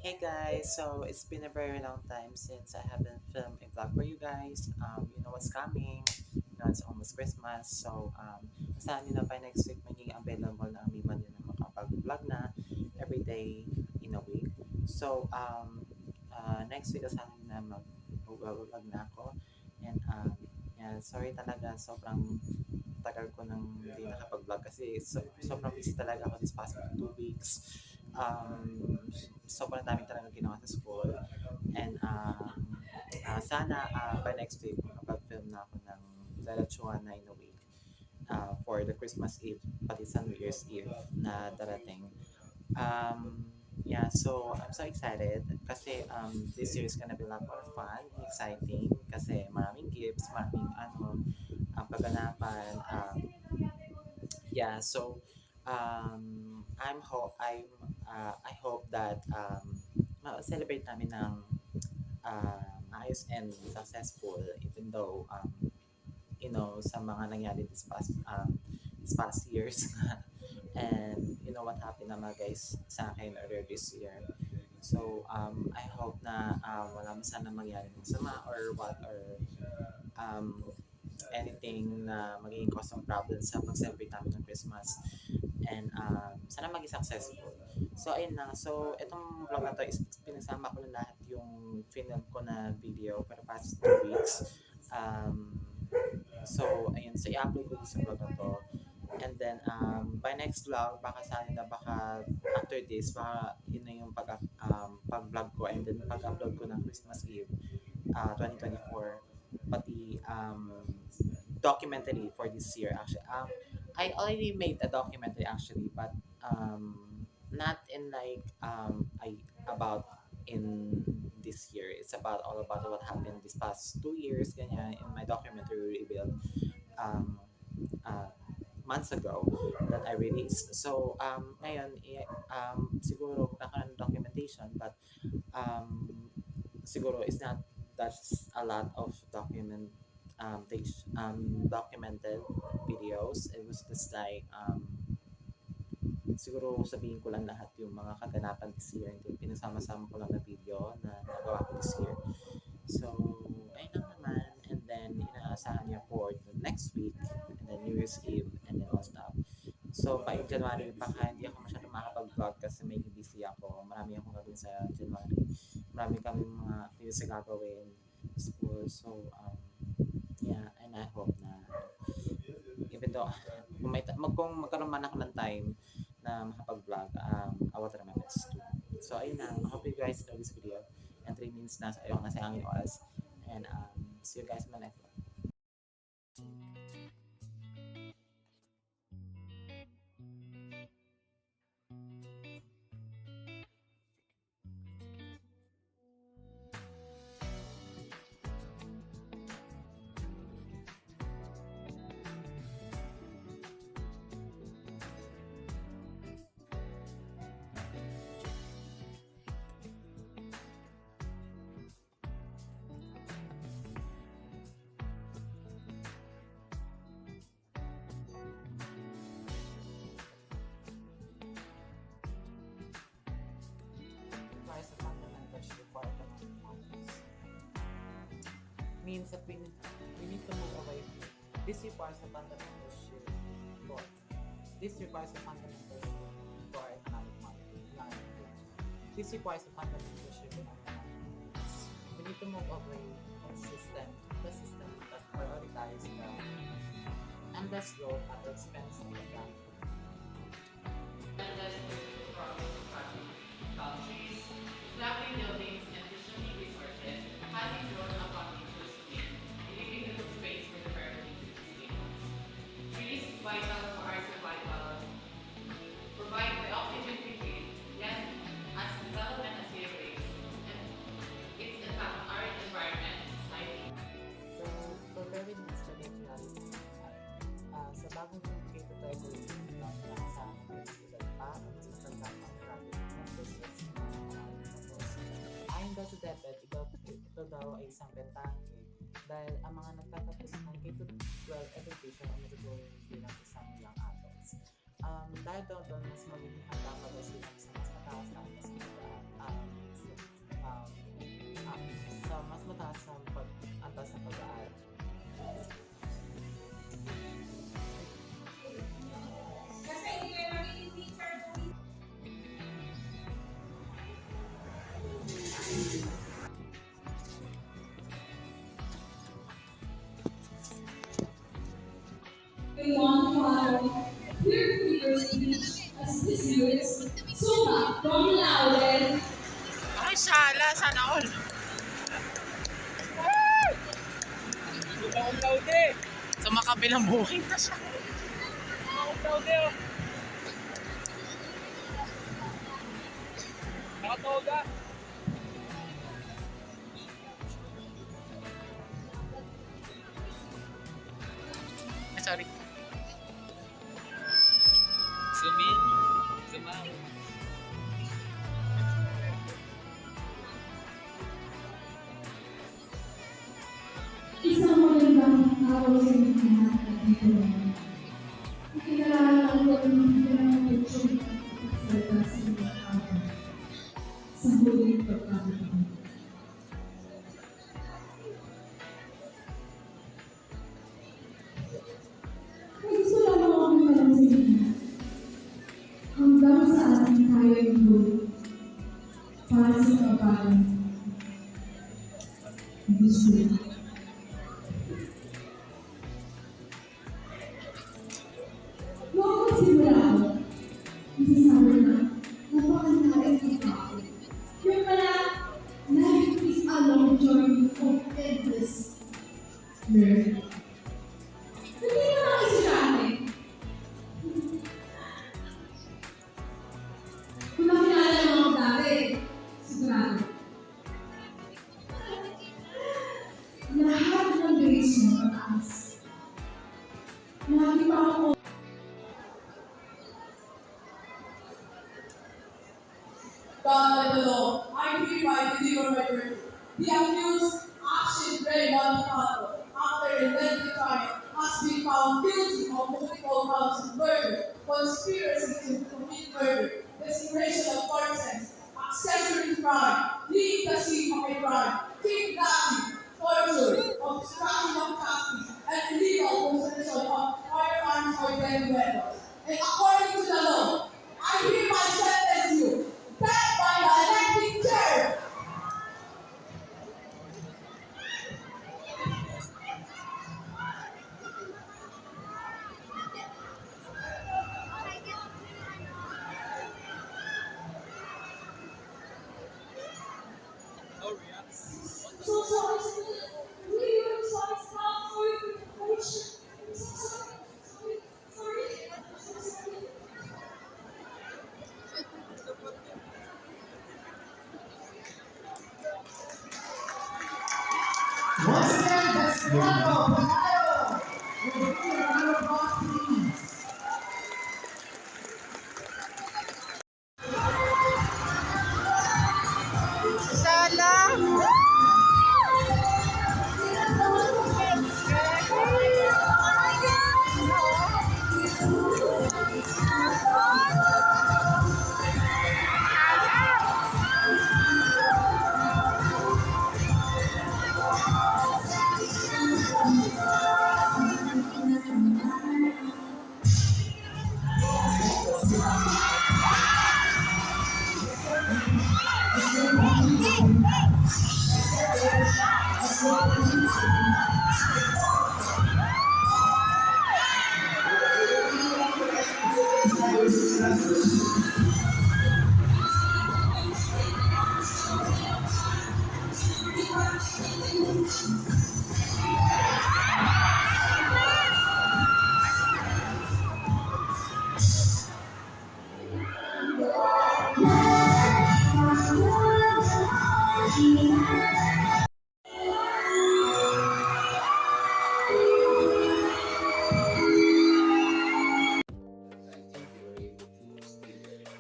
Hey guys, so it's been a very long time since I haven't filmed a vlog for you guys. You know what's coming. You know, it's almost Christmas. So, asahan nyo na by next week magiging available na ang Mima nyo na makapag-vlog na every day in a week. So, next week asahan nyo na mag-vlog na ako. And, yeah, sorry talaga, sobrang tagal ko nang hindi nakapag-vlog kasi sobrang busy talaga ako this past 2 weeks. Sobrang dami talaga ginawa sa school. And sana by next week makapag-film na ako ng Diretsuhan na in a week for the Christmas Eve, pati sa New Year's Eve na darating. Yeah, so I'm so excited kasi this year is gonna be a lot more fun, exciting kasi maraming gifts, maraming kaganapan. Yeah, so I hope that celebrate namin ng maayos and successful even though sa mga nangyari this past years and you know what happened naman guys sa akin earlier this year. So I hope na wala sana mangyari ng sama or what or um, anything na magiging cause ng problem sa pag-celebrate namin ng Christmas and sana maging successful. So ayun lang. So itong vlog na to is pinasama ko na lahat yung film ko na video for the past 2 weeks. Um, so ayun. So i-upload ko din sa vlog na to. And then by next vlog, baka sana na baka after this, baka yun na yung pag-vlog ko and then pag-upload ko ng Christmas Eve 2024 pati documentary for this year actually. I already made a documentary actually, but not in like I about in this year. It's about all about what happened this past 2 years. Ganyan in my documentary revealed um, uh, months ago that I released. So ngayon siguro magkakaroon ng documentation, but um, siguro it's not that's a lot of documented videos. It was just like siguro sabihin ko lang lahat yung mga kaganapan this year and then pinasama-sama ko lang na video na nagawa ko this year. So, ayun lang naman. And then, inaasahan niya for the next week and then New Year's Eve and then all stuff. So, by January, baka hindi ako masyadong makapag-vlog kasi may busy ako. Marami akong gagawin sa January. Marami kami mga activities na gagawin sa school. So, yeah, and I hope na even though kung magkaroon man ako ng time na makapag-vlog, I will try my best to. So, ayun na. I hope you guys know this video. And 3 minutes na, ayaw na sa angin oras. And see you guys in my next vlog. Requires a fundamental shift for economic models. Means that we need to move away from this requires a fundamental shift for this requires a fundamental shift for economic models. This requires a fundamental shift in economic models. We need to move away from the system that prioritizes the endless growth at the expense of the planet. Countries, flapping buildings, and distributing resources has its role upon nature's domain, leaving little space for the priorities of sustainability. Trees, vital for our survival, provide the oxygen we breathe, yet as development accelerates, and its impact on our environment, society. So, prepare with needs for reality. Sa bagong K-12 curriculum na sa universidad para sa pagkakang traffic ng business ayon daw sa DepEd, ito daw ay isang bentahe dahil ang mga nagtatapos ng K-12 education ay natutunan bilang isang young adults. Dahil daw doon, mas magiging handa pa daw sila sa mas mataas na mas Shala, sana all. Sa makabilang booking na siya. Sorry. Sumin. Sumang. Isang magandang araw sa inyo lahat at dito lang. Ikinalala ko ang pinag-opportunity sa inyong araw sa huling pagkakataon. May gusto lang ako itanong sa inyo. Hanggang saan tayo yung para sa kabayan? Gusto lang. Noong nagsimula ako, masasabi na napakalaking ng tao. Yung pala, life is a long journey of endless learning. Hindi na nakisi sa akin. Kung nakilala mo ako dati, sigurado. Lahat ng grades mo mataas. Lagi pa ako God and the law, I hereby deliver my verdict. The accused, Akshay Ray Manikato, after a lengthy trial, has been found guilty of multiple counts of murder, conspiracy to commit murder, desecration of persons, accessory to crime, leading the scene of a crime, kidnapping, torture, obstruction of justice, and illegal possession of firearms or deadly weapons. And according to the law, I hereby sentence you death by the electric chair. so sorry. Really, I'm sorry. Stop. Sorry for the question. I'm so sorry. Sorry. I'm so sorry. Once again, let's welcome Panalo. We'll bring a round of applause, please.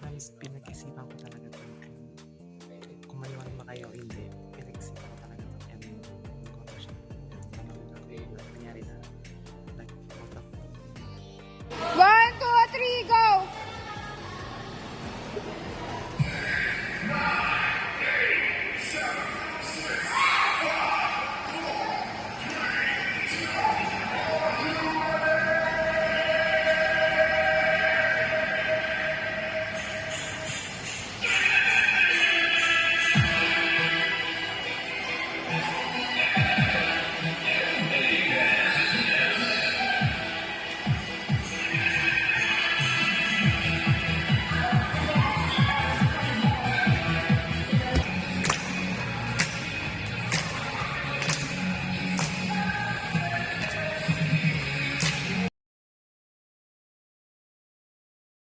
Promise, pinag-isipan ko talaga ito. Kung maniwala ba kayo o hindi.